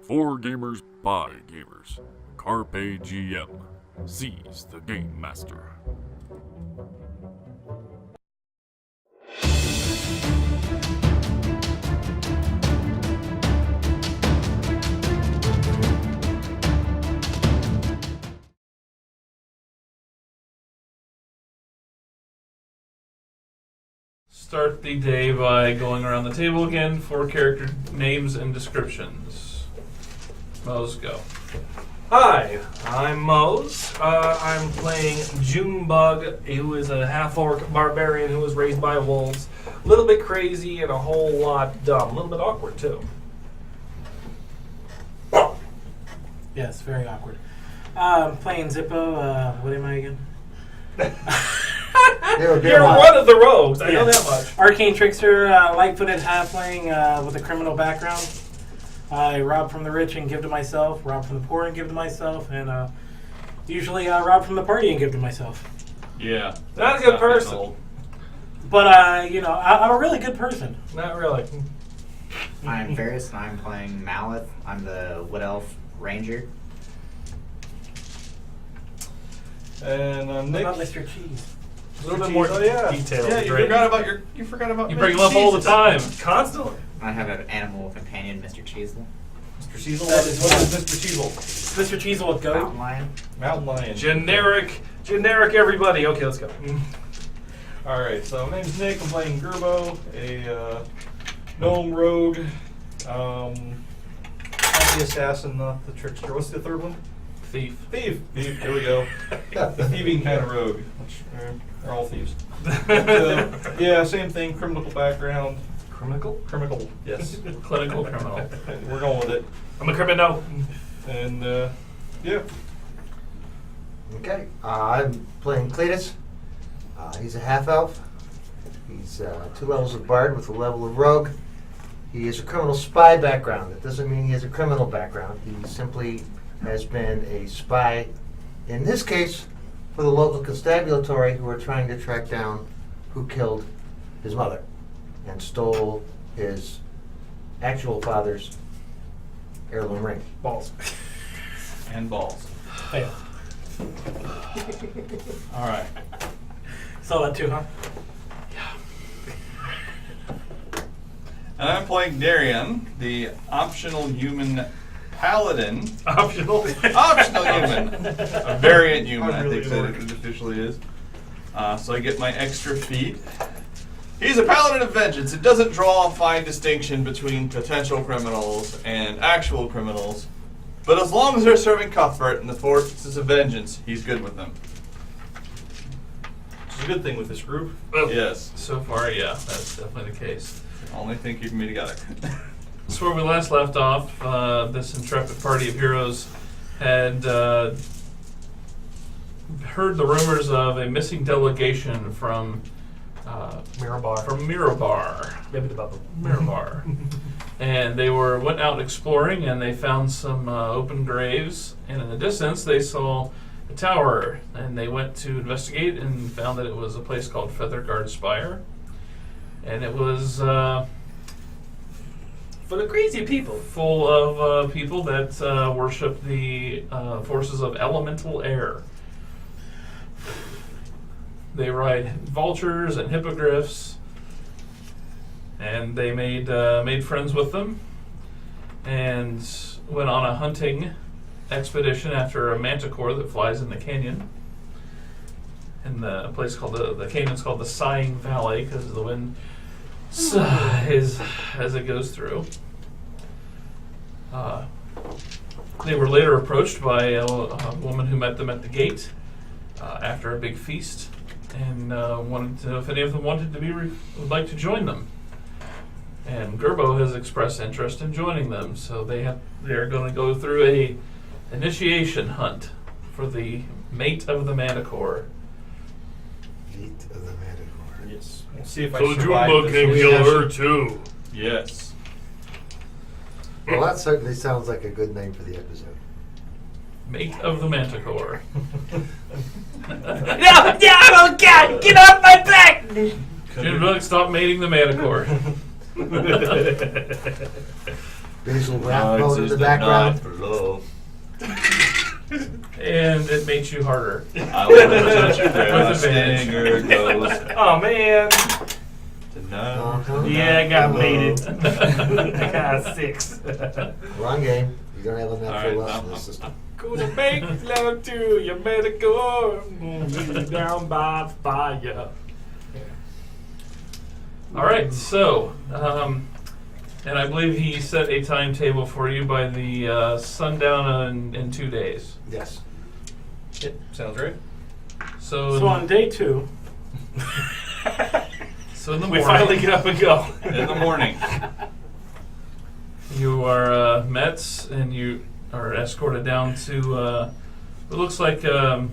For gamers by gamers. Carpe GM. Seize the Game Master. Start the day by going around the table again for character names and descriptions. Mose, go. Hi, I'm Mose. I'm playing Junebug, who is a half-orc barbarian who was raised by wolves. A little bit crazy and a whole lot dumb. A little bit awkward, too. Yes, very awkward. I'm playing Zippo. What am I again? You're one of the rogues, I know that much. Arcane Trickster, light-footed halfling with a criminal background. I rob from the rich and give to myself, rob from the poor and give to myself, and usually rob from the party and give to myself. Yeah. Not a good person. But, I'm a really good person. Not really. I'm Ferris, and I'm playing Malith. I'm the Wood Elf Ranger. And I'm What Nick. about Mr. Cheese? A little bit more detailed. Yeah, you right? forgot about your. You forgot about. You Mr. bring him up all the Jesus. time. Constantly. I have an animal companion, Mr. Cheezel. Mr. Cheezel. That is What is Mr. Cheezel? Mr. Cheese will go. Mountain Lion. Mountain lion. Generic everybody. Okay, let's go. All right. So my name's Nick. I'm playing Gerbo, a gnome rogue. I'm the assassin, not the trickster. What's the third one? Thief. Thief. Thief. There we go. The thieving kind of rogue. Which, they're all thieves. But, yeah, same thing. Criminal background. Criminal. Yes. Clinical criminal. We're going with it. I'm a criminal. And yeah. Okay, I'm playing Cletus. He's a half-elf. He's 2 levels of Bard with a level of Rogue. He has a criminal spy background. That doesn't mean he has a criminal background. He simply has been a spy, in this case, for the local constabulary who are trying to track down who killed his mother and stole his actual father's heirloom ring. Balls. And balls. Fail. All right. Saw that too, huh? And I'm playing Darian, the optional human paladin. Optional. Optional human. A variant human, I Really think that it officially is. So I get my extra feat. He's a paladin of vengeance. It doesn't draw a fine distinction between potential criminals and actual criminals. But as long as they're serving Cuthbert and the forces of vengeance, he's good with them. Which is a good thing with this group. Yes. So far, yeah, that's definitely the case. Only thing keeping me together. So where we last left off, this intrepid party of heroes had heard the rumors of a missing delegation from Mirabar. Mirabar. And they went out exploring, and they found some open graves, and in the distance they saw a tower, and they went to investigate and found that it was a place called Featherguard Spire, and it was For the crazy people. full of people that worship the forces of elemental air. They ride vultures and hippogriffs, and they made friends with them, and went on a hunting expedition after a manticore that flies in the canyon. And the place called the canyon's called the Sighing Valley because the wind sighs as it goes through. They were later approached by a woman who met them at the gate after a big feast, and wanted to know if any of them would like to join them. And Gerbo has expressed interest in joining them, so they're going to go through a initiation hunt for the mate of the Manticore. Meat of the Manticore. Yes. We'll see if I So survive Junebug this can kill initiation. her too. Yes. Well, that certainly sounds like a good name for the episode. Mate of the Manticore. No! Oh God! Get off my back! Junebug, stop mating the Manticore. Basil rap Drugs mode in is the the background. night for love. And it makes you harder. I want to touch you where my With advantage. stinger goes. Oh man. Tonight. Uh-huh. Yeah, I got baited. I got 6. Wrong game. You don't have a All natural right, lust in I'm- this system. Gonna make love to you, better go. Gonna be down by the fire. All right, so, and I believe he set a timetable for you by the sundown in 2 days. Yes. Yep, sounds right. So, So on day 2, so in the We morning, finally get up and go. In the morning. you are met and you are escorted down to it looks like a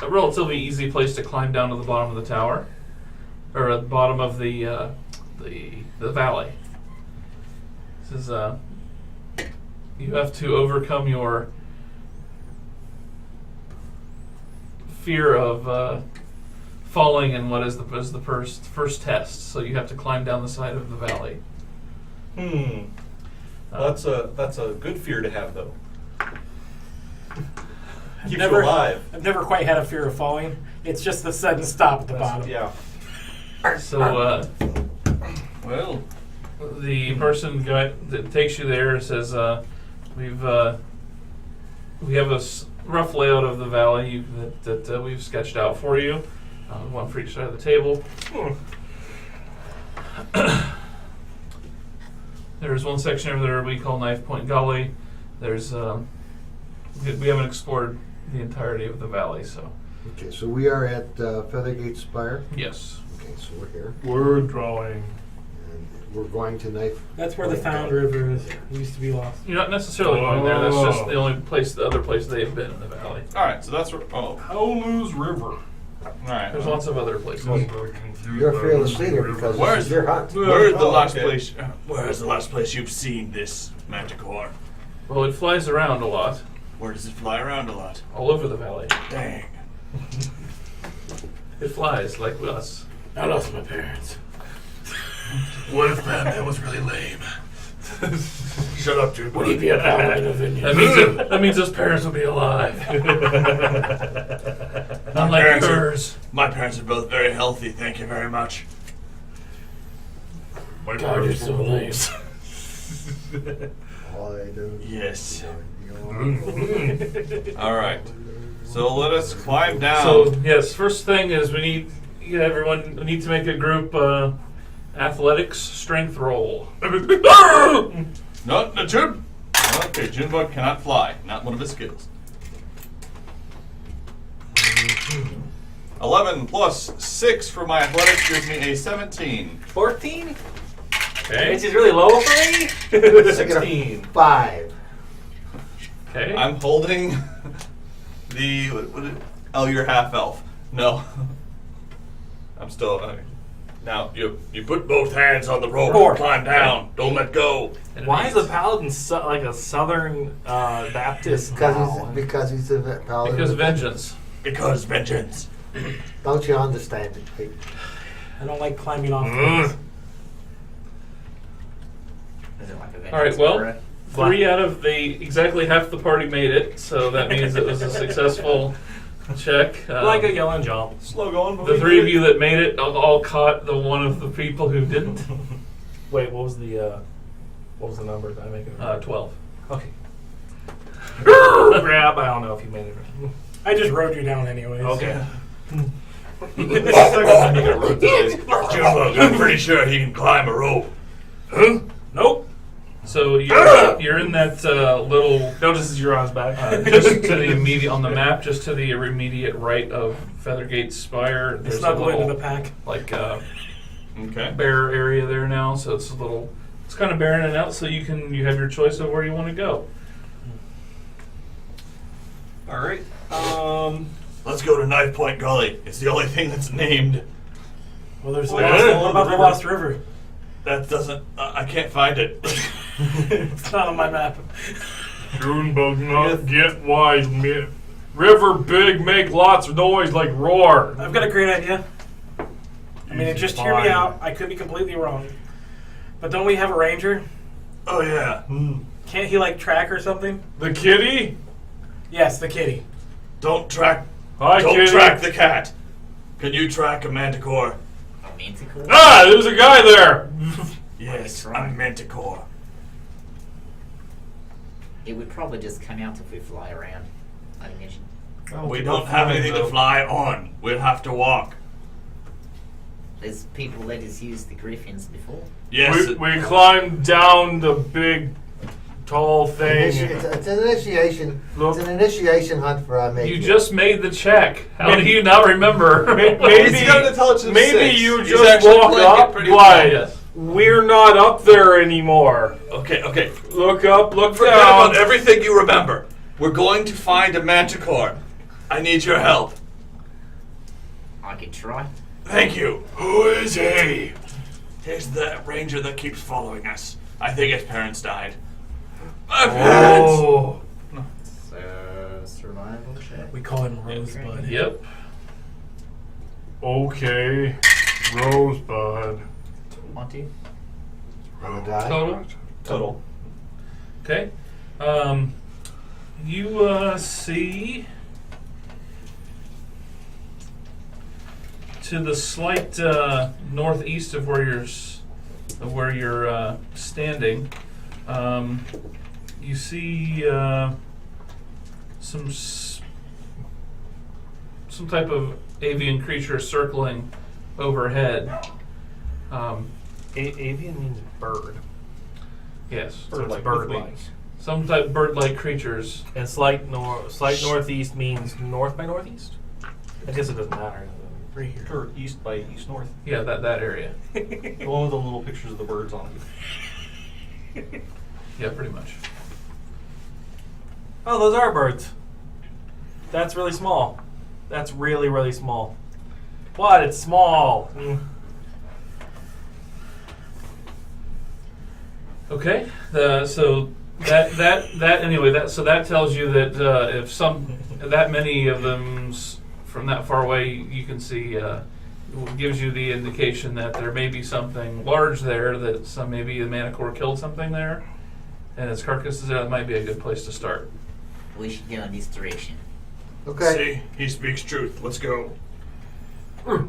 relatively easy place to climb down to the bottom of the tower, or at the bottom of the valley. This is you have to overcome your fear of falling in what is the first test. So you have to climb down the side of the valley. That's a good fear to have, though. Keeps Never- you alive. I've never quite had a fear of falling. It's just the sudden stop at the bottom. Yeah. So Well, the person that takes you there says, we have a rough layout of the valley that we've sketched out for you, one for each side of the table. There's one section over there we call Knife Point Gully. There's we haven't explored the entirety of the valley, so Okay, so we are at Feathergate Spire. yes. Okay, so we're here. Word drawing. And we're going to Knife. That's where the Found River is. It used to be lost. You're not necessarily going there. That's just the only place, the other place they've been in the valley. all right. So that's where. Oh, Howlers River. all right. There's lots of other places. You're a fearless leader because Where's- this is your hunt. Where's the Oh, last okay. place? Where's the last place you've seen this manticore? Well, it flies around a lot, Where does it fly around a lot? all over the valley. Dang. It flies like us. I lost my parents. What if Batman was really lame? Shut up, dude. Would he be a paladin of That Vineyard? means that means his parents will be alive. Unlike parents are- yours. My parents are both very healthy. Thank you very much. My God, you're so lame. I do. Yes. All right. So let us climb down. So yes, first thing is we need to make a group athletics strength roll. No, June. Okay, Junebug cannot fly. Not one of his skills. 11 plus 6 for my athletics gives me a 17. 14? Okay. Which is really low for me? I get a 16. 5. Okay. I'm holding the. Oh, you're half elf. No. I'm still. Now, you put both hands on the rope 4. and climb down. Don't let go. And Why is it's- the paladin like a southern Baptist now? Because he's a paladin. because vengeance. Because vengeance. Don't you understand it, Pete? I don't like climbing off things. Is it like a All right. Well, vengeance 3 out of exactly half the party made it, so that means it was a successful check. Like a yelling jump. Slow going. but The we 3 did of it. you that made it all caught the one of the people who didn't. Wait, what was the number? Did I make it? 12. Okay. Grab. I don't know if you made it. I just rode you down anyways. Okay. This is the second time you got roped today. Junebug, I'm pretty sure he can climb a rope. Huh? Nope. So you're in that little Notices you're on his back. just to the immediate on the map, just to the immediate right of Feathergate Spire. There's a Snuggle into the little pack. like Okay. bare area there now, so it's kind of barren and out. So you have your choice of where you want to go. All right. Let's go to Knife Point Gully. It's the only thing that's named. Well, there's Well, lost, yeah. what about the Lost River? That doesn't. I can't find it. It's not on my map. Junebug not get wise. River big, make lots of noise like roar. I've got a great idea. I mean, just hear me Fine. out. I could be completely wrong. But don't we have a ranger? Oh yeah. Can't he like track or something? The kitty? Yes, the kitty. Don't track. Hi, Don't kitty. track the cat. Can you track a manticore? A manticore? Ah, there's a guy there. Yes, trying? I'm manticore. It would probably just come out if we fly around. I'd imagine. We don't have anything to fly on. We'll have to walk. There's people let us use the griffins before. Yes. We climbed down the big, tall thing. It's an initiation. Look. It's an initiation hunt for our mate. You just made the check. How do you not remember? He's got an intelligence of maybe 6. you He's just actually walked playing it up, pretty but well. we're not up there anymore. Okay. Look up, look Forget down. about everything you remember. We're going to find a manticore. I need your help. I could try. Thank you. Who is he? He's the ranger that keeps following us. I think his parents died. My parents! Oh. So, survival check. We call him Rosebud. Yep. Okay. Rosebud. 20. Roll a die. Total. Okay. You see to the slight northeast of where you're standing. You see some type of avian creature circling overhead. Avian means bird. Yes, Bird-like. bird-like. Some type of bird-like creatures. And slight northeast means north by northeast? I guess it doesn't matter. Right here. Or east by east north. Yeah, that area. The one with the little pictures of the birds on it. Yeah, pretty much. Oh, those are birds. That's really small. That's really, really small. What? It's small. Okay. So that tells you that if that many of them from that far away, you can see. Gives you the indication that there may be something large there. That maybe the manticore killed something there, and its carcass is there. That might be a good place to start. We should go in this direction. Okay. See, he speaks truth. Let's go. All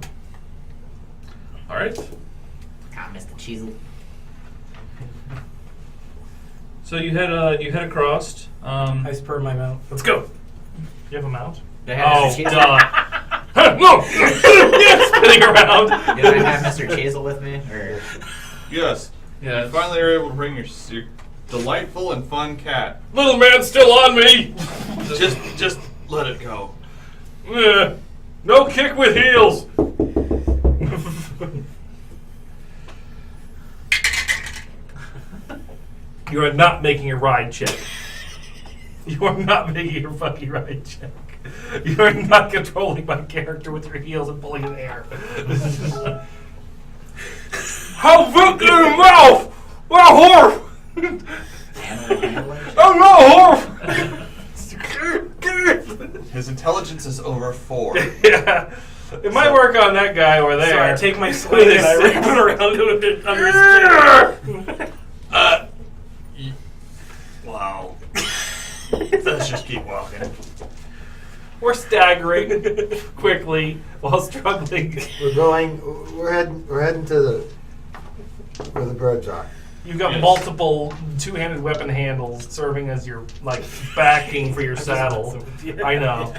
right. Can't miss the chisel. So you head across. I spur my mount. Let's go. You have a mount? Do I have Oh, Mr. Chisel? no! Spinning around. Do I have Mr. Chisel with me? Or Yes. Yeah. You finally are able to bring your delightful and fun cat. Little man's still on me. Just let it go. No kick with heels. You are not making a ride check. You are not making a fucking ride check. You are not controlling my character with your heels and pulling in the air. How big in your mouth? What a horse! animal handling check. I'm not a horse. His intelligence is over 4. Yeah. It might work on that guy over there. So I take my swing and I wrap it around him under his chin. Wow. Let's just keep walking. We're staggering quickly while struggling. We're heading to where the birds are. You've got Yes. multiple two-handed weapon handles serving as your backing for your saddle. I know.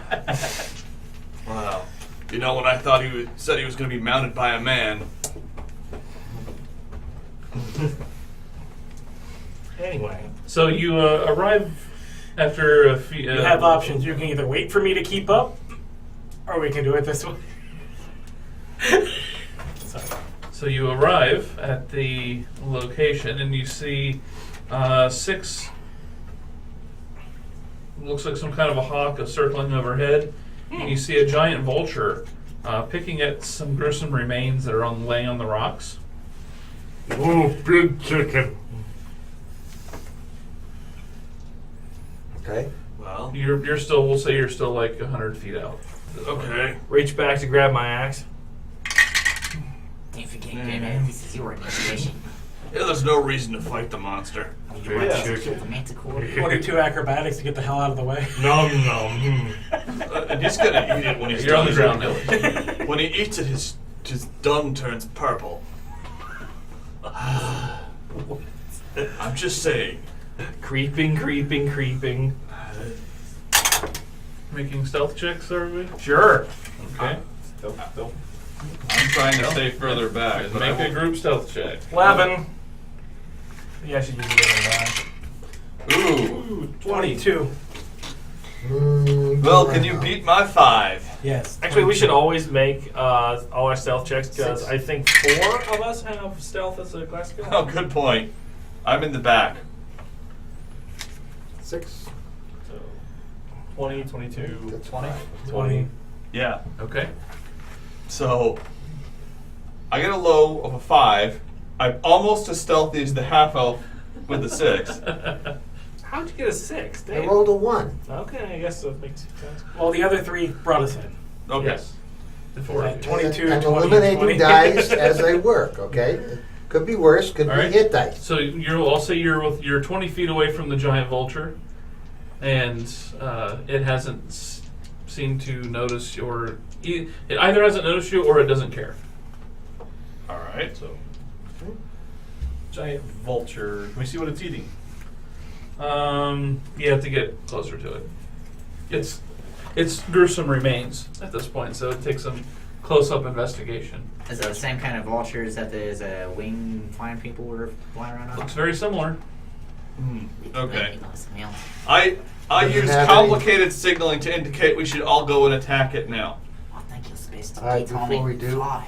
Wow. You know, when I thought said he was going to be mounted by a man. Anyway, So you arrive after a few. You have options. You can either wait for me to keep up, or we can do it this way. So you arrive at the location and you see 6. Looks like some kind of a hawk circling overhead. And you see a giant vulture picking at some gruesome remains that are laying on the rocks. Oh, big chicken. Okay. Well, You're still. We'll say you're still like 100 feet out. okay. reach back to grab my axe. Don't forget, Grandma, this is your initiation. Yeah, there's no reason to fight the monster. You want Yeah. to kill the manticore? 22 acrobatics to get the hell out of the way. Nom nom. And he's gonna eat it when he's You're on done. the ground, Billy. When he eats it, his dung turns purple. I'm just saying. Creeping. Making stealth checks, are we? Sure. Okay. I'm trying to stay further back. But I Make a won't- group stealth check. 11. Yeah, I should use it Ooh. 22. Well, can you beat my 5? Yes. Actually, we should always make all our stealth checks because 6. I think 4 of us have stealth as a class skill. Oh, good point. I'm in the back. 6. So 20, 22, That's 20. 20. Yeah. Okay. So I get a low of a 5. I'm almost as stealthy as the half elf with the 6. How'd you get a 6? I Damn. rolled a 1. Okay, I guess that makes sense. Well, the other 3 brought us in. Okay. Yes. The 4 of you. 22, I'm 20, eliminating 20. dice as I work, okay? It could be worse, could All be right. hit dice. So I'll say you're 20 feet away from the giant vulture, and it hasn't seemed to notice it either hasn't noticed you or it doesn't care. All right. So, giant vulture. Can we see what it's eating? You have to get closer to it. It's gruesome remains at this point, so it takes some close-up investigation. Is it the same kind of vultures that there's wing flying people were flying around on? Looks very similar. Okay. Smell. I Does it use have complicated signaling to indicate we should all go and attack it now. I think you're supposed to Alright, get on before it we and do, fly.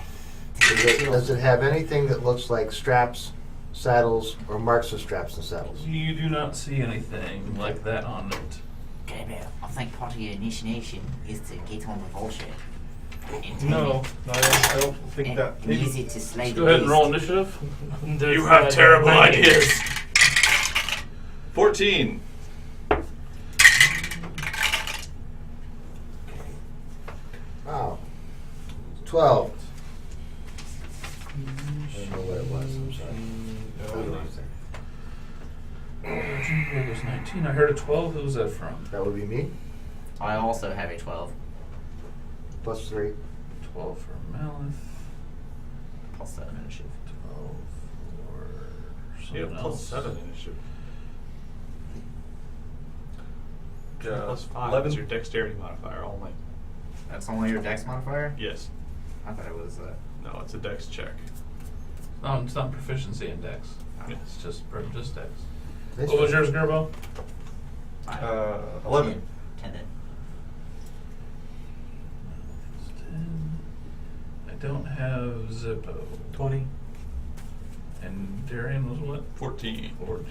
Does it have anything that looks like straps, saddles, or marks of straps and saddles? You do not see anything like that on it. Gabriel, I think part of your initiation is to get on the vulture. And tame No, it, I don't think and, that. and use it to slay Let's the go ahead and beast. roll initiative. You have terrible ideas. 14. Wow. 12. I don't know what it was, I'm sorry. It was 19. I heard a 12. Who was that from? That would be me, I also have a 12. plus 3. 12 for Malith. Plus 7 initiative. 12 for You someone have plus else. 7 initiative. Plus 5. 11 is your dexterity modifier only. That's only your dex modifier? Yes. I thought it was. No, it's a dex check. Oh, it's not proficiency index. Yeah. It's just dex. This What was one. yours, Gerbo? 11. 10 then. It's 10. I don't have Zippo. 20. And Darian was what? 14. 14.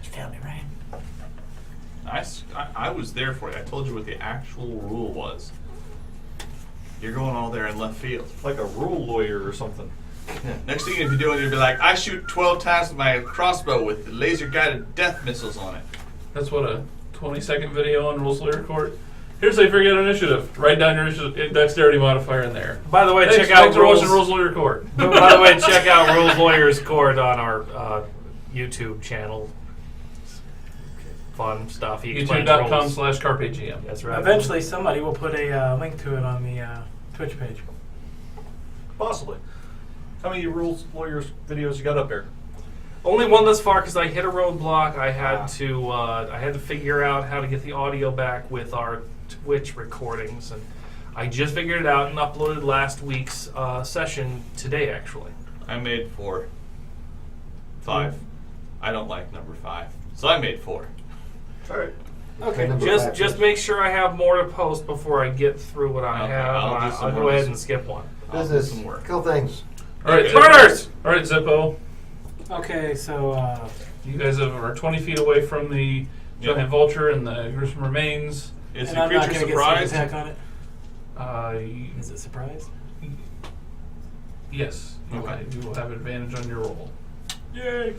You found me, Ryan. I was there for you. I told you what the actual rule was. You're going all there in left field. Like a rule lawyer or something. Next thing you're doing, you'll be like, I shoot 12 times with my crossbow with laser-guided death missiles on it. That's what a 20-second video on Rules Lawyer Court. Here's how you forget initiative. Write down your dexterity modifier in there. By the way, Thanks, check out thanks for watching Rules. Rules Lawyer Court. By the way, check out Rules Lawyers Court on our YouTube channel. Fun stuff. He explains rules. YouTube.com/CarpeGM. That's right. Eventually, somebody will put a link to it on the Twitch page. Possibly. How many Rules Lawyers videos you got up there? Only one thus far because I hit a roadblock. I had to figure out how to get the audio back with our Twitch recordings, and I just figured it out and uploaded last week's session today. Actually, I made 4. 5. I don't like number 5. So I made 4. all right. Okay. Number Just 5 just first. make sure I have more to post before I get through what I Okay, have. I'll do some I'll more go ahead this- and skip one. I'll do Business. some work. Kill things. All right, Okay. Murders! All right, Zippo. Okay, so You guys are 20 feet away from the Yep. giant vulture and the gruesome remains. Is and the I'm not creature going to get sneak surprised? attack on it. Uh, Is it surprised? yes, you Okay. will have advantage on your roll. Yay!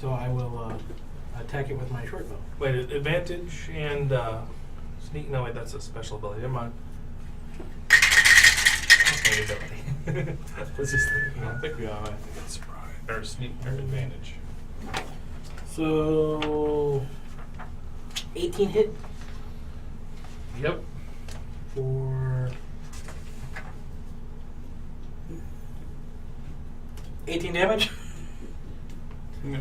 So I will attack it with my short bow. Wait, advantage and sneak. No, wait, that's a special ability. Never mind. That's my ability. Let's just. I think we all have to get surprised. or sneak or advantage. So 18 hit Yep. for 18 damage. Do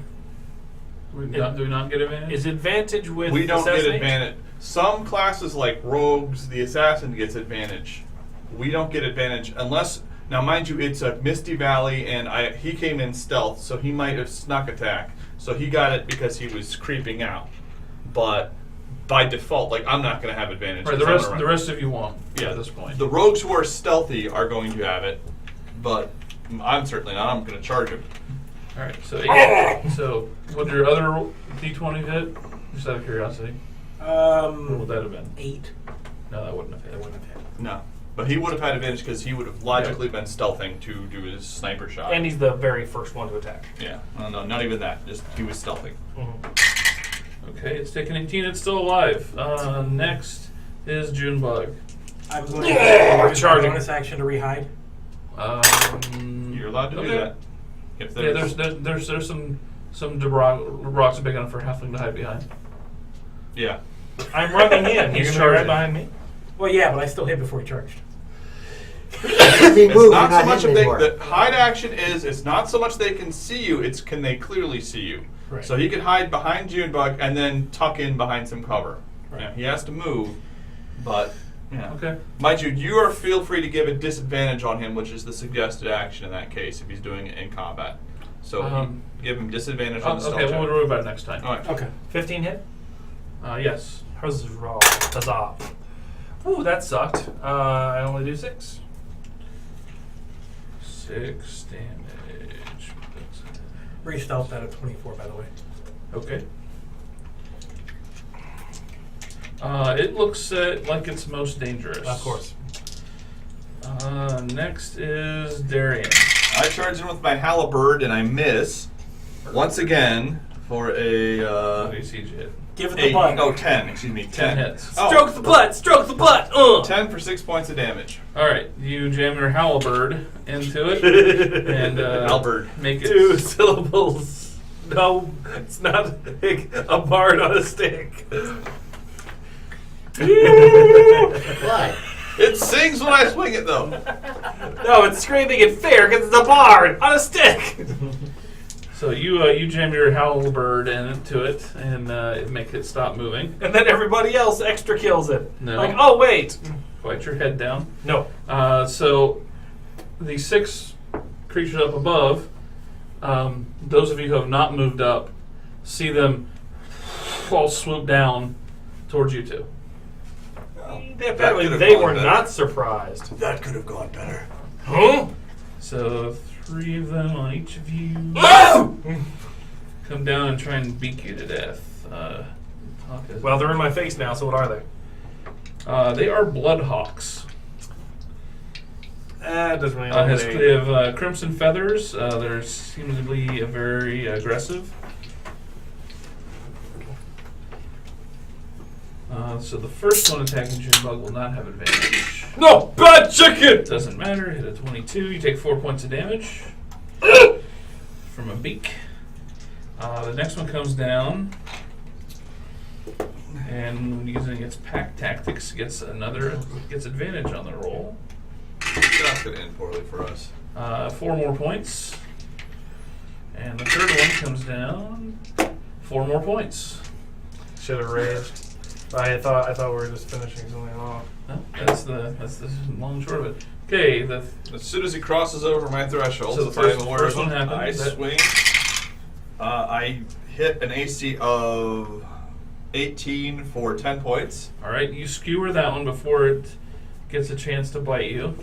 we not get advantage? Is advantage with We don't get assassinate? advantage. Some classes like rogues, the assassin gets advantage. We don't get advantage unless. Now, mind you, it's a Misty Valley, and he came in stealth, so he might have snuck attack. So he got it because he was creeping out. But by default, like I'm not going to have advantage. Right, 'cause I'm the rest of you won't. Yeah, At this point. The rogues who are stealthy are going to have it, but I'm certainly not. I'm going to charge him. All right. So so would your other D20 hit? Just out of curiosity. What would that have been? 8. No, that wouldn't have hit. That wouldn't have hit. No. But he would have had advantage because he would have logically been stealthing to do his sniper shot. And he's the very first one to attack. Yeah. No, not even that. Just he was stealthing. Okay, it's taken 18. It's still alive. Next is Junebug. I'm going to use my Charging. bonus action to rehide. You're allowed to do okay. that. If Yeah, there's, there's some rocks big enough for Halfling to hide behind. yeah. I'm running in. He's You're going to be right charging. behind me. Well, yeah, but I still hit before he charged. If he It's moves, not you're so much him if they, anymore. the hide action is. It's not so much they can see you. It's can they clearly see you. Right. So he can hide behind Junebug and then tuck in behind some cover. Right. Yeah, he has to move, but yeah. Okay. Mind you are feel free to give a disadvantage on him, which is the suggested action in that case if he's doing it in combat. So give him disadvantage on the stealth Okay, check. we'll worry about it next time. All right. Okay. 15 hit? Yes. Huzzah. Ooh, that sucked. I only do 6. 6 damage. Re-stealth out of 24, by the way. Okay. It looks like it's most dangerous. Of course. Next is Darian. I charge in with my halberd and I miss once again for a What do you see, Jit? Give it the 8, butt. no 10. Excuse me, 10. 10 hits. Oh, Stroke the butt! Stroke the butt! 10 for 6 points of damage. All right, you jam your halberd into it and Halberd. make it 2 syllables. No, it's not a bard on a stick. Why? It sings when I swing it though. No, it's screaming it fair because it's a bard on a stick. So you jam your halberd into it and make it stop moving. And then everybody else extra kills it. No. Like, oh wait. Quite your head down. No. So the 6 creatures up above, those of you who have not moved up, see them all swoop down towards you two. Apparently could've they gone were better. not surprised. That could have gone better. Huh? So 3 of them on each of you come down and try and beat you to death. Well, they're in my face now, so what are they? They are bloodhawks. Doesn't really They have crimson feathers. They're seemingly very aggressive. So the first one attacking Junebug will not have advantage. No! Bad chicken! Doesn't matter. Hit a 22. You take 4 points of damage from a beak. The next one comes down, and when using its pack tactics, gets advantage on the roll. That's gonna end poorly for us. 4 more points, and the third one comes down. 4 more points. Should have raised. I thought we were just finishing something off. No, that's the long and short of it. Okay, As soon as he crosses over my threshold, So the first one happened. I That- swing. I hit an AC of 18 for 10 points. all right. You skewer that one before it gets a chance to bite you.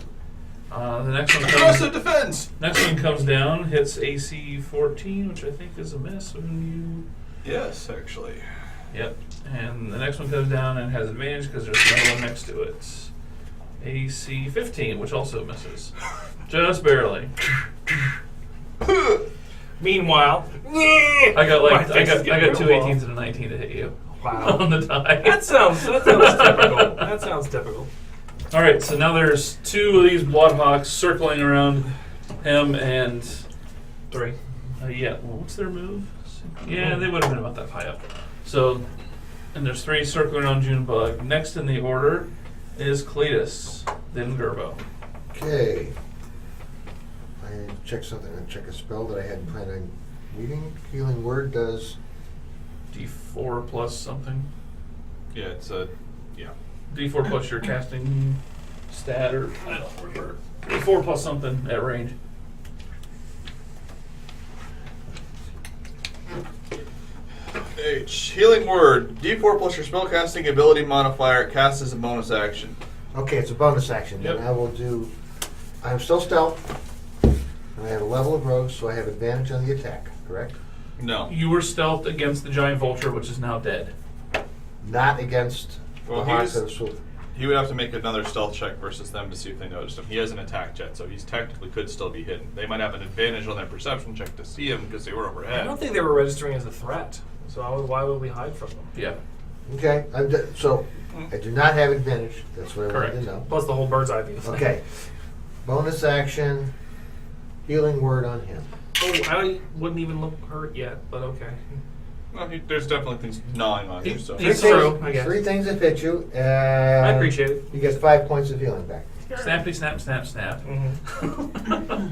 The next one It also comes. defends. Next one comes down, hits AC 14, which I think is a miss. Yes, actually. Yep. And the next one comes down and has advantage because there's another one next to it. AC 15, which also misses. Just barely. Meanwhile, I got My face is getting 2 real 18s and a 19 to hit you wow. on the die. That sounds typical. That sounds typical. All right, so now there's 2 of these bloodhawks circling around him and 3. Yeah. Well, what's their move? Yeah, they would have been about that high up. So, and there's 3 circling around Junebug. Next in the order is Cletus, then Gerbo. Okay. I need to check something. I check a spell that I hadn't planned on reading. Healing Word does. D4 plus something. Yeah, it's a D4 plus your casting stat, or I don't remember. D4 plus something at range. H. Healing Word. D4 plus your spellcasting ability modifier. Cast as a bonus action. Okay, it's a bonus action. Yep. Then I will do. I'm still stealth. And I have a level of rogue, so I have advantage on the attack. Correct? No. You were stealthed against the giant vulture, which is now dead. Not against Well, the hawk of swoop. he would have to make another stealth check versus them to see if they noticed him. He hasn't attacked yet, so he's technically could still be hidden. They might have an advantage on their perception check to see him because they were I overhead. don't think they were registering as a threat. So why would we hide from them? Yeah. Okay, so I do not have advantage. That's what I wanted Correct. to know. Plus the whole bird's eye view. Okay. Bonus action. Healing Word on him. Oh, I wouldn't even look hurt yet, but okay. Well, there's definitely things gnawing on you. So It's Three true, things- I guess. 3 things that hit you. I appreciate it. You get 5 points of healing back. Snappy, snap, snap, snap.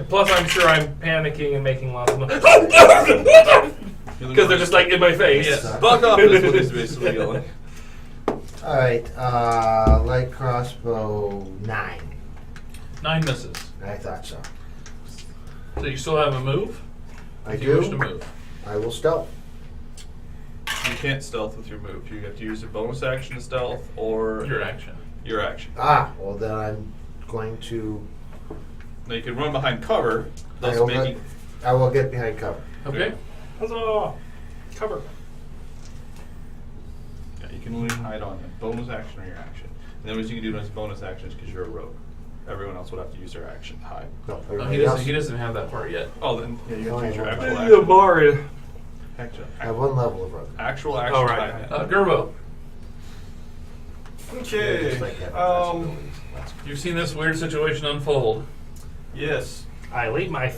Plus, I'm sure I'm panicking and making lots of noise. Healing Because they're Word. just like in my face. Yes. Fuck off is what he's basically yelling. All right. Light crossbow 9. 9 misses. I thought so. So you still have a move? I If you wish to do. move. I will stealth. You can't stealth with your move. You have to use a bonus action to stealth or Your action. Your action. Well then I'm going to. Now you can run behind cover, I thus will, making. I will get behind cover. Okay. Huzzah! Cover. Yeah, you can only hide on a bonus action or your action. And then what you can do as bonus actions because you're a rogue. Everyone else would have to use their action to hide. No, Oh, everybody he else. doesn't have that part yet. Oh, then yeah, you have to use your Oh, actual yeah. The action. bard. I have 1 level of rogue. Actual action. Oh, right. hide. Gerbo, Okay. Just like having Um. possibilities. you've seen this weird situation unfold. Yes. I leave my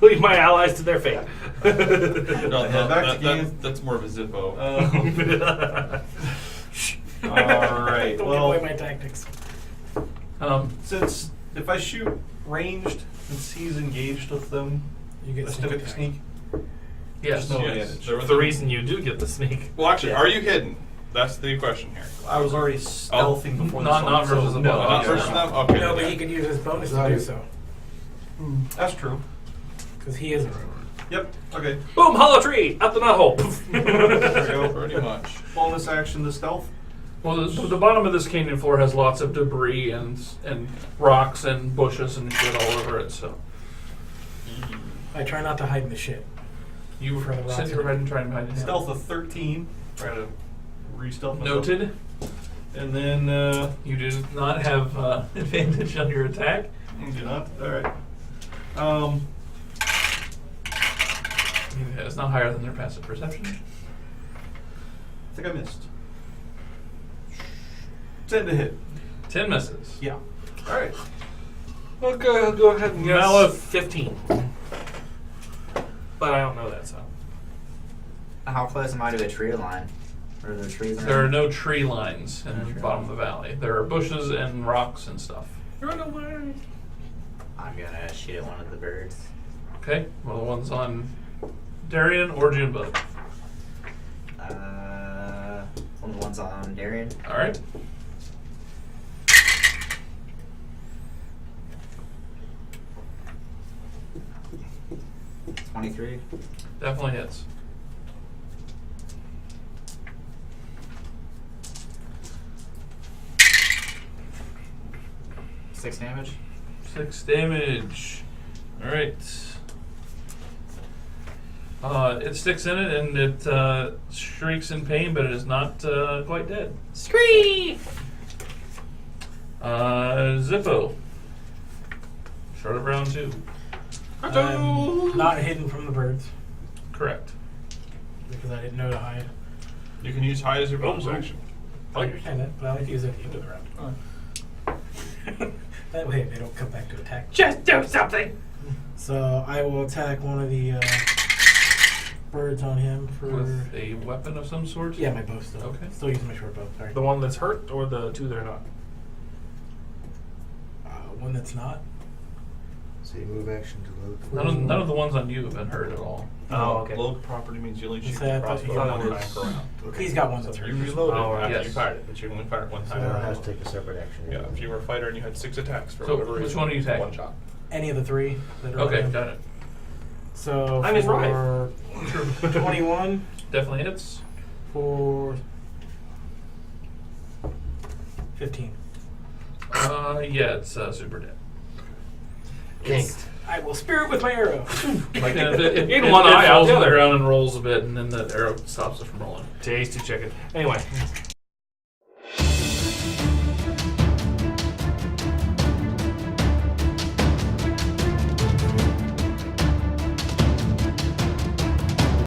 leave my allies to their fate. No, back to game. that's more of a Zippo. All right. Don't Well, give away my tactics. since if I shoot ranged, since he's engaged with them, You get I still get the attack. sneak. Yes. No Yes. advantage. There was the reason you do get the sneak. Well, actually, Yeah. are you hidden? That's the question here. I was already stealthing before the not- song, not versus so a no, bonus. Not yeah. versus them. Okay. No, then but yeah. he could use his bonus to Sorry. do so. That's true. Because he is a rogue. Yep. Okay. Boom! Hollow tree up the nut hole. There we go. Pretty much. Bonus action to stealth. Well, the bottom of this canyon floor has lots of debris and rocks and bushes and shit all over it. So I try not to hide in the shit. you For the rocks sit your and- head and try and hide it. Stealth of 13. Try to re-stealth myself. Noted. And then You do not have advantage on your attack. do not. All right. It's not higher than their passive perception. I think I missed. 10 to hit. 10 misses. Yeah. All right. Okay, I'll go ahead and guess. Malif 15. But I don't know that, so. How close am I to a tree line? Or are there trees There are around? no tree lines in No the tree bottom of the valley. There are bushes and rocks and stuff. Run away. I'm gonna shoot at one of the birds. Okay, well, the one's on Darien or Junebug. One of the ones on Darien. All right. $23. Definitely hits. $6 damage. 6 damage. All right. It sticks in it and it shrieks in pain, but it is not quite dead. Scream! Zippo. Short of round 2. I'm not hidden from the birds Correct. because I didn't know to hide. You can use hide as your bonus action. I understand that, but I like to use it at the end of the round. That way they don't come back to attack. Just do something! So I will attack one of the birds on him for. With a weapon of some sort? Yeah, my bow still. Okay. Still using my short bow. Sorry. The one that's hurt or the two that are not? One that's not. So you move action to load. None of the ones on you have been hurt at all. Oh, okay. Low property means you only You shoot say I the thought you crossbow had one was- time per round. He's got one that's So hurt. you reloaded Oh, after yes. you fired it, but you only fired it one time. So it has to take a separate action. Yeah, if you were a fighter and you had 6 attacks for So, whatever which reason, one are you taking? one shot. Any of the three that are. Okay, on him. got it. So I'm his for 21 Definitely hits. for 15. Yeah, it's super dead. Kinked. I will spear it with my arrow. Like it In one eye, out falls the on the other. ground and rolls a bit, and then the arrow stops it from rolling. Tasty chicken. Anyway,